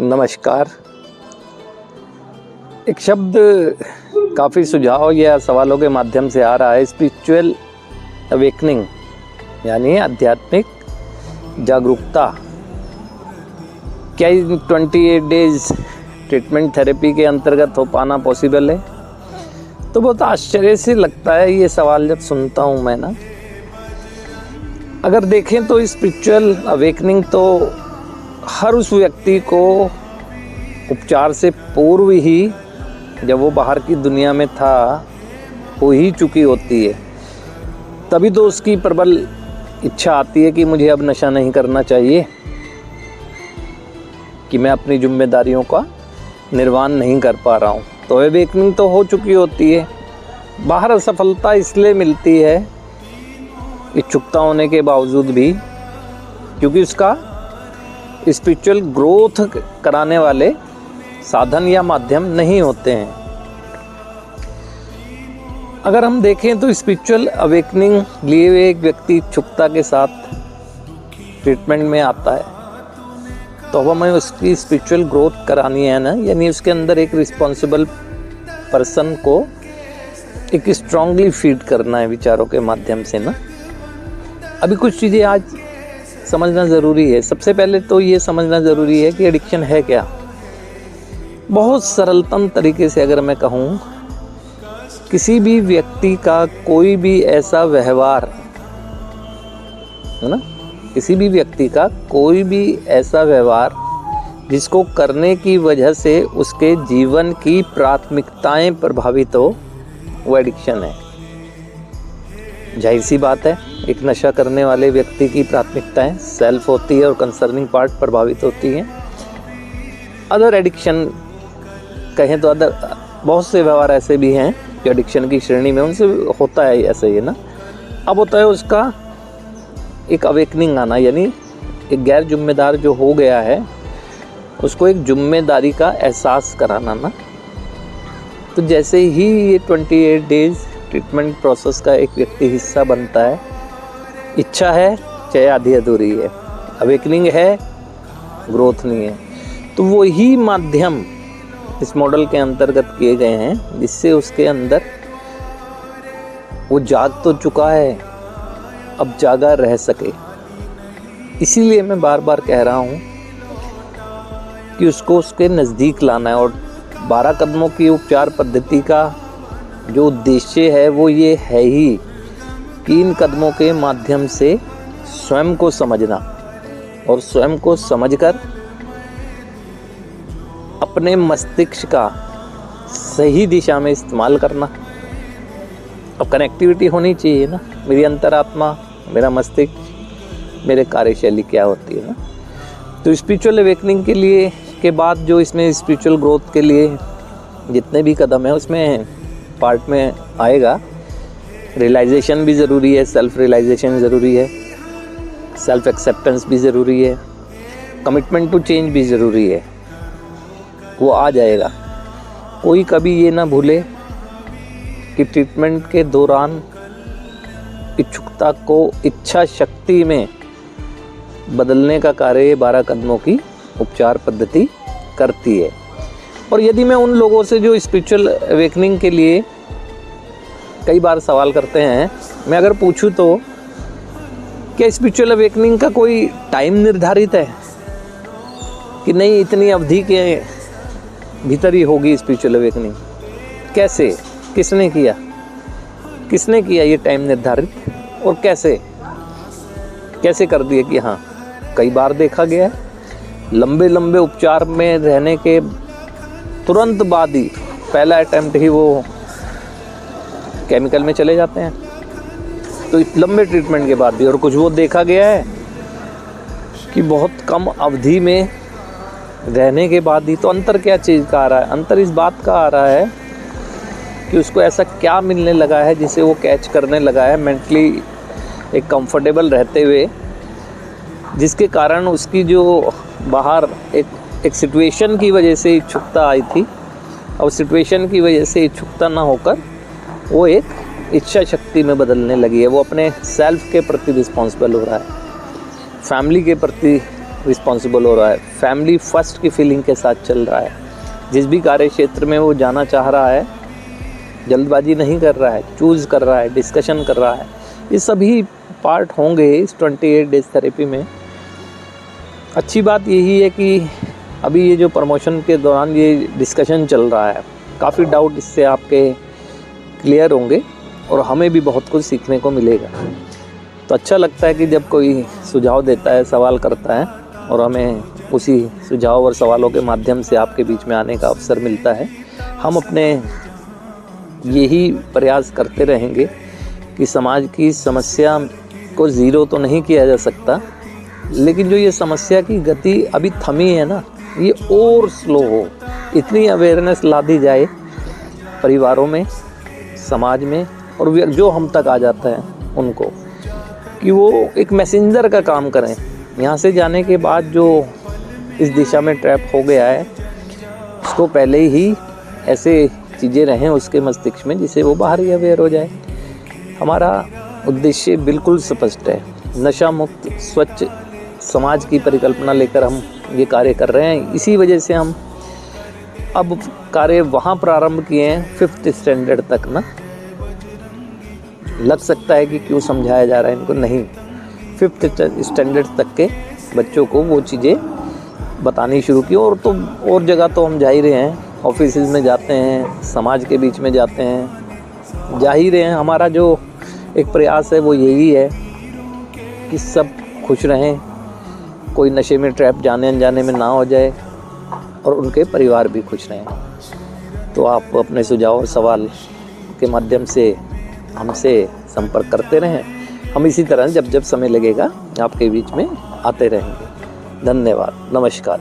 नमस्कार। एक शब्द काफ़ी सुझाव या सवालों के माध्यम से आ रहा है, स्पिरिचुअल अवेकनिंग, यानी आध्यात्मिक जागरूकता। क्या 28 डेज ट्रीटमेंट थेरेपी के अंतर्गत हो पाना पॉसिबल है? तो बहुत आश्चर्य से लगता है ये सवाल जब सुनता हूँ मैं ना। अगर देखें तो स्पिरिचुअल अवेकनिंग तो हर उस व्यक्ति को उपचार से पूर्व ही, जब वो बाहर की दुनिया में था, हो ही चुकी होती है। तभी तो उसकी प्रबल इच्छा आती है कि मुझे अब नशा नहीं करना चाहिए, कि मैं अपनी जिम्मेदारियों का निर्वहन नहीं कर पा रहा हूँ। तो अवेकनिंग तो हो चुकी होती है। बाहर असफलता इसलिए मिलती है, इच्छुकता होने के बावजूद भी, क्योंकि उसका स्पिरिचुअल ग्रोथ कराने वाले साधन या माध्यम नहीं होते हैं। अगर हम देखें तो स्पिरिचुअल अवेकनिंग लिए हुए एक व्यक्ति इच्छुकता के साथ ट्रीटमेंट में आता है, तो अब हमें उसकी स्पिरिचुअल ग्रोथ करानी है ना, यानी उसके अंदर एक रिस्पॉन्सिबल पर्सन को एक स्ट्रांगली फीड करना है विचारों के माध्यम से ना। अभी कुछ चीज़ें आज समझना ज़रूरी है। सबसे पहले तो ये समझना ज़रूरी है कि एडिक्शन है क्या। बहुत सरलतम तरीके से अगर मैं कहूँ, किसी भी व्यक्ति का कोई भी ऐसा व्यवहार है ना, किसी भी व्यक्ति का कोई भी ऐसा व्यवहार जिसको करने की वजह से उसके जीवन की प्राथमिकताएं प्रभावित हो, वो एडिक्शन है। जाहिर सी बात है, एक नशा करने वाले व्यक्ति की प्राथमिकताएं सेल्फ होती है और कंसर्निंग पार्ट प्रभावित होती हैं। अदर एडिक्शन कहें तो अदर बहुत से व्यवहार ऐसे भी हैं जो एडिक्शन की श्रेणी में, उनसे होता है ऐसे ही ना। अब होता है उसका एक अवेकनिंग आना, यानी एक गैर जिम्मेदार जो हो गया है उसको एक जिम्मेदारी का एहसास कराना ना। तो जैसे ही ये 28 डेज ट्रीटमेंट प्रोसेस का एक व्यक्ति हिस्सा बनता है, इच्छा है चाहे आधी अधूरी है, अवेकनिंग है, ग्रोथ नहीं है, तो वही माध्यम इस मॉडल के अंतर्गत किए गए हैं जिससे उसके अंदर वो जाग तो चुका है, अब जागा रह सके। इसीलिए मैं बार बार कह रहा हूँ कि उसको उसके नज़दीक लाना है। और 12 कदमों की उपचार पद्धति का जो उद्देश्य है वो ये है ही कि इन कदमों के माध्यम से स्वयं को समझना और स्वयं को समझकर अपने मस्तिष्क का सही दिशा में इस्तेमाल करना। अब कनेक्टिविटी होनी चाहिए ना, मेरी अंतरात्मा, मेरा मस्तिष्क, मेरे कार्यशैली क्या होती है ना। तो स्पिरिचुअल अवेकनिंग के लिए के बाद जो इसमें स्पिरिचुअल ग्रोथ के लिए जितने भी कदम हैं उसमें पार्ट में आएगा, रियलाइजेशन भी ज़रूरी है, सेल्फ रियलाइजेशन ज़रूरी है, सेल्फ एक्सेप्टेंस भी ज़रूरी है, कमिटमेंट टू चेंज भी ज़रूरी है। वो आ जाएगा। कोई कभी ये ना भूले कि ट्रीटमेंट के दौरान इच्छुकता को इच्छा शक्ति में बदलने का कार्य 12 कदमों की उपचार पद्धति करती है। और यदि मैं उन लोगों से जो स्पिरिचुअल अवेकनिंग के लिए कई बार सवाल करते हैं, मैं अगर पूछूं तो क्या स्पिरिचुअल अवेकनिंग का कोई टाइम निर्धारित है कि नहीं, इतनी अवधि के भीतर ही होगी स्पिरिचुअल अवेकनिंग? कैसे, किसने किया, किसने किया ये टाइम निर्धारित, और कैसे कैसे कर दिए कि हाँ, कई बार देखा गया है लंबे लंबे उपचार में रहने के तुरंत बाद ही, पहला अटेम्प्ट ही वो केमिकल में चले जाते हैं। तो लंबे ट्रीटमेंट के बाद भी, और कुछ वो देखा गया है कि बहुत कम अवधि में रहने के बाद ही। तो अंतर क्या चीज़ का आ रहा है? अंतर इस बात का आ रहा है कि उसको ऐसा क्या मिलने लगा है जिसे वो कैच करने लगा है मेंटली एक कंफर्टेबल रहते हुए, जिसके कारण उसकी जो बाहर एक सिचुएशन की वजह से इच्छुकता आई थी, और सिचुएशन की वजह से इच्छुकता ना होकर वो एक इच्छा शक्ति में बदलने लगी है। वो अपने सेल्फ के प्रति रिस्पॉन्सिबल हो रहा है, फैमिली के प्रति रिस्पॉन्सिबल हो रहा है, फैमिली फर्स्ट की फीलिंग के साथ चल रहा है, जिस भी कार्य क्षेत्र में वो जाना चाह रहा है जल्दबाजी नहीं कर रहा है, चूज़ कर रहा है, डिस्कशन कर रहा है, ये सभी पार्ट होंगे इस 28 डेज थेरेपी में। अच्छी बात यही है कि अभी ये जो प्रमोशन के दौरान ये डिस्कशन चल रहा है, काफ़ी डाउट इससे आपके क्लियर होंगे और हमें भी बहुत कुछ सीखने को मिलेगा। तो अच्छा लगता है कि जब कोई सुझाव देता है, सवाल करता है और हमें उसी सुझाव और सवालों के माध्यम से आपके बीच में आने का अवसर मिलता है। हम अपने यही प्रयास करते रहेंगे कि समाज की समस्या को ज़ीरो तो नहीं किया जा सकता, लेकिन जो ये समस्या की गति अभी थमी है ना, ये और स्लो हो, इतनी अवेयरनेस ला दी जाए परिवारों में, समाज में, और जो हम तक आ जाता है उनको, कि वो एक मैसेंजर का काम करें। यहाँ से जाने के बाद जो इस दिशा में ट्रैप हो गया है उसको पहले ही ऐसे चीज़ें रहें उसके मस्तिष्क में जिससे वो बाहर ही अवेयर हो जाए। हमारा उद्देश्य बिल्कुल स्पष्ट है, नशा मुक्त स्वच्छ समाज की परिकल्पना लेकर हम ये कार्य कर रहे हैं। इसी वजह से हम अब कार्य वहाँ प्रारंभ किए हैं 5th स्टैंडर्ड तक ना। लग सकता है कि क्यों समझाया जा रहा है इनको, नहीं, 5th स्टैंडर्ड तक के बच्चों को वो चीज़ें बतानी शुरू की। और तो और जगह तो हम जा ही रहे हैं, ऑफिस में जाते हैं, समाज के बीच में जाते हैं, जा ही रहे हैं। हमारा जो एक प्रयास है वो यही है कि सब खुश रहें, कोई नशे में ट्रैप जाने अनजाने में ना हो जाए और उनके परिवार भी खुश रहें। तो आप अपने सुझाव और सवाल के माध्यम से हमसे संपर्क करते रहें। हम इसी तरह जब जब समय लगेगा आपके बीच में आते रहेंगे। धन्यवाद, नमस्कार।